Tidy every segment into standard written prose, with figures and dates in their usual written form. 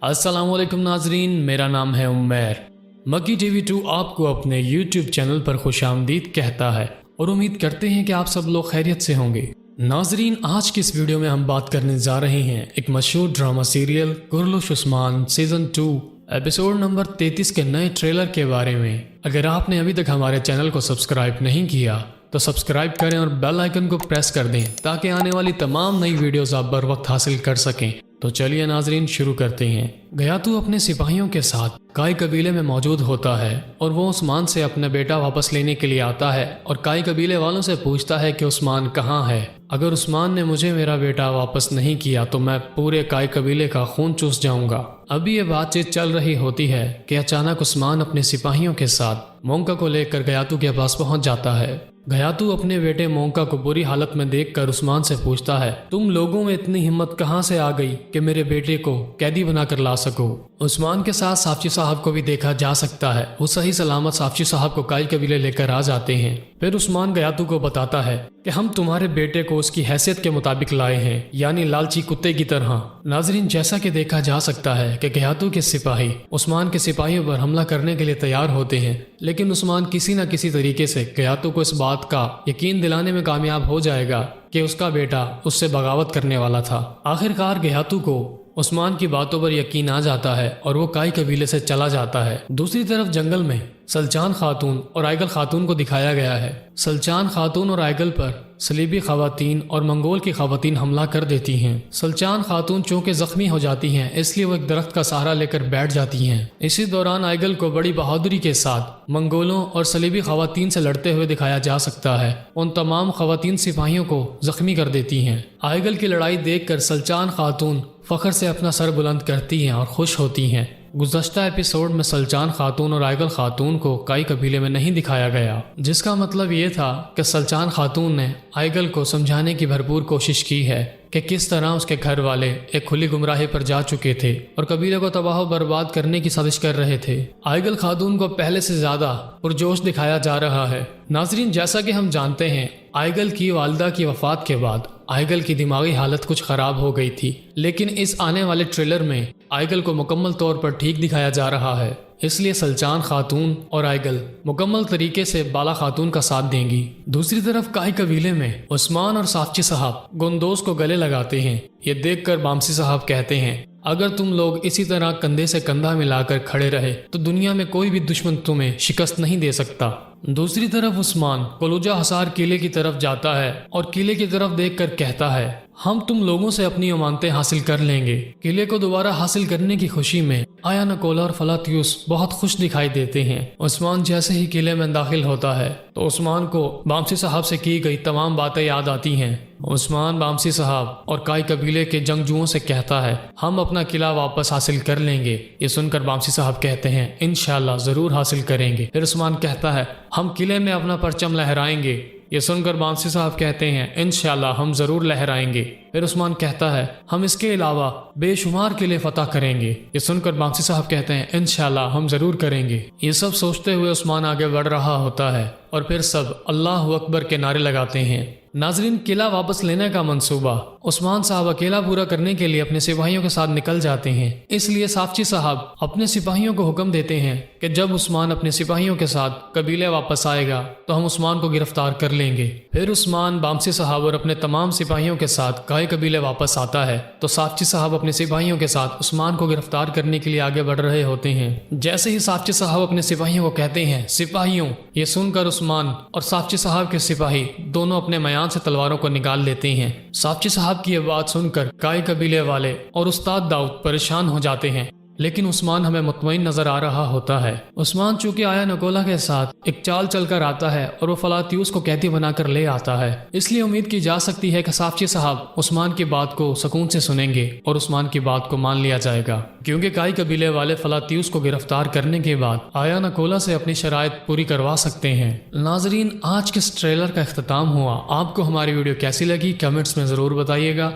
अस्सलाम वालेकुम नाजरीन, मेरा नाम है उमैर। मक्की टीवी 2 आपको अपने यूट्यूब चैनल पर खुशामदीद कहता है और उम्मीद करते हैं कि आप सब लोग खैरियत से होंगे। नाजरीन, आज की इस वीडियो में हम बात करने जा रहे हैं एक मशहूर drama serial Kurulus Osman season 2 episode number 33 के नए ट्रेलर के बारे में। अगर आपने अभी तक हमारे चैनल को सब्सक्राइब नहीं किया तो सब्सक्राइब करें और बेल आइकन को प्रेस कर दें ताकि आने वाली तमाम नई वीडियोस आप बर वक्त हासिल कर सकें। तो चलिए नाजरीन, शुरू करते हैं। गयातू अपने सिपाहियों के साथ काई कबीले में मौजूद होता है और वो उस्मान से अपना बेटा वापस लेने के लिए आता है और काई कबीले वालों से पूछता है कि उस्मान कहाँ है। अगर उस्मान ने मुझे मेरा बेटा वापस नहीं किया तो मैं पूरे काई कबीले का खून चूस जाऊंगा। अभी ये बातचीत चल रही होती है कि अचानक उस्मान अपने सिपाहियों के साथ मोंका को लेकर गयातू के पास पहुंच जाता है। गयातू अपने बेटे मोंका को बुरी हालत में देखकर उस्मान से पूछता है, तुम लोगों में इतनी हिम्मत कहाँ से आ गई कि मेरे बेटे को कैदी बनाकर ला सको। उस्मान के साथ साफची साहब को भी देखा जा सकता है। वो सही सलामत साफची साहब को काई कबीले लेकर आ जाते हैं। फिर उस्मान गयातू को बताता है कि हम तुम्हारे बेटे को उसकी हैसियत के मुताबिक लाए हैं, यानी लालची कुत्ते की तरह। नाजरीन, जैसा कि देखा जा सकता है कि गयातू के सिपाही उस्मान के सिपाहियों पर हमला करने के लिए तैयार होते हैं, लेकिन उस्मान किसी न किसी तरीके से गयातू को इस बात का यकीन दिलाने में कामयाब हो जाएगा कि उसका बेटा उससे बगावत करने वाला था। आखिरकार गयातू को उस्मान की बातों पर यकीन आ जाता है और वो काई कबीले से चला जाता है। दूसरी तरफ जंगल में सलचान खातून और आइगल खातून को दिखाया गया है। सलचान खातून और आइगल पर सलीबी खवातीन और मंगोल की खवातीन हमला कर देती हैं। सलचान खातून चूंकि जख्मी हो जाती हैं, इसलिए वो एक दरख्त का सहारा लेकर बैठ जाती हैं। इसी दौरान आइगल को बड़ी बहादुरी के साथ मंगोलों और सलीबी खवातीन से लड़ते हुए दिखाया जा सकता है। उन तमाम खवातीन सिपाहियों को जख्मी कर देती हैं। आइगल की लड़ाई देखकर सलचान खातून फख्र से अपना सर बुलंद करती हैं और खुश होती हैं। गुज़श्ता एपिसोड में सलचान खातून और आइगल खातून को काई कबीले में नहीं दिखाया गया, जिसका मतलब ये था कि सलचान खातून ने आइगल को समझाने की भरपूर कोशिश की है कि किस तरह उसके घर वाले एक खुली गुमराही पर जा चुके थे और कबीले को तबाह बर्बाद करने की साजिश कर रहे थे। आइगल खातून को पहले से ज्यादा पुरजोश दिखाया जा रहा है। नाजरीन, जैसा कि हम जानते हैं, आइगल की वालिदा की वफात के बाद आइगल की दिमागी हालत कुछ खराब हो गई थी, लेकिन इस आने वाले ट्रेलर में आइगल को मुकम्मल तौर पर ठीक दिखाया जा रहा है। इसलिए सलचान खातून और आइगल मुकम्मल तरीके से बाला खातून का साथ देंगी। दूसरी तरफ काई कबीले में उस्मान और साफची साहब गुंदोज को गले लगाते हैं। ये देखकर बामसी साहब कहते हैं, अगर तुम लोग इसी तरह कंधे से कंधा मिलाकर खड़े रहे तो दुनिया में कोई भी दुश्मन तुम्हें शिकस्त नहीं दे सकता। दूसरी तरफ उस्मान कलूजा हसार किले की तरफ जाता है और किले की तरफ देखकर कहता है, हम तुम लोगों से अपनी अमानतें हासिल कर लेंगे। किले को दोबारा हासिल करने की खुशी में आया नकोला और फलातियुस बहुत खुश दिखाई देते हैं। उस्मान जैसे ही किले में दाखिल होता है तो उस्मान को बामसी साहब से की गई तमाम बातें याद आती हैं। उस्मान बामसी साहब और काई कबीले के जंगजुओं से कहता है, हम अपना किला वापस हासिल कर लेंगे। ये सुनकर बामसी साहब कहते हैं, इंशाल्लाह जरूर हासिल करेंगे। फिर उस्मान कहता है, हम किले में अपना परचम लहराएंगे। ये सुनकर बामसी साहब कहते हैं, इंशाल्लाह हम जरूर लहराएंगे। फिर उस्मान कहता है, हम इसके अलावा बेशुमार किले फतह करेंगे। ये सुनकर बामसी साहब कहते हैं, इंशाल्लाह हम जरूर करेंगे। ये सब सोचते हुए उस्मान आगे बढ़ रहा होता है और फिर सब अल्लाह अकबर के नारे लगाते हैं। नाजरीन, किला वापस लेने का मंसूबा उस्मान साहब अकेला पूरा करने के लिए अपने सिपाहियों के साथ निकल जाते हैं। इसलिए साफची साहब अपने सिपाहियों को हुक्म देते हैं कि जब उस्मान अपने सिपाहियों के साथ कबीले वापस आएगा तो हम उस्मान को गिरफ्तार कर लेंगे। फिर उस्मान बामसी साहब और अपने तमाम सिपाहियों के साथ काई कबीले वापस आता है तो साफची साहब अपने सिपाहियों के साथ उस्मान को गिरफ्तार करने के लिए आगे बढ़ रहे होते हैं। जैसे ही साफची साहब अपने सिपाहियों को कहते हैं, सिपाहियों, ये सुनकर उस्मान और साफची साहब के सिपाही दोनों अपने मयान से तलवारों को निकाल लेते हैं। साफची साहब की ये बात सुनकर काई कबीले वाले और उस्ताद दाऊद परेशान हो जाते हैं, लेकिन उस्मान हमें मुतमईन नजर आ रहा होता है। उस्मान चूंकि आया नकोला के साथ एक चाल चलकर आता है और वो फलातियुस को कैदी बनाकर ले आता है, इसलिए उम्मीद की जा सकती है कि साफची साहब उस्मान की बात को सुकून से सुनेंगे और उस्मान की बात को मान लिया जाएगा, क्योंकि काई कबीले वाले फलातियुस को गिरफ्तार करने के बाद आया नकोला से अपनी शराइत पूरी करवा सकते हैं। नाजरीन, आज के इस ट्रेलर का इख्तिताम हुआ। आपको हमारी वीडियो कैसी लगी कमेंट्स में जरूर बताइएगा।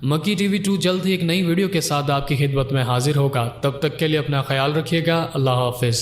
मक्की टीवी 2 जल्द ही एक नई वीडियो के साथ आपकी खिदमत में हाजिर होगा। तब तक के लिए अपना ख्याल रखिएगा। अल्लाह हाफिज।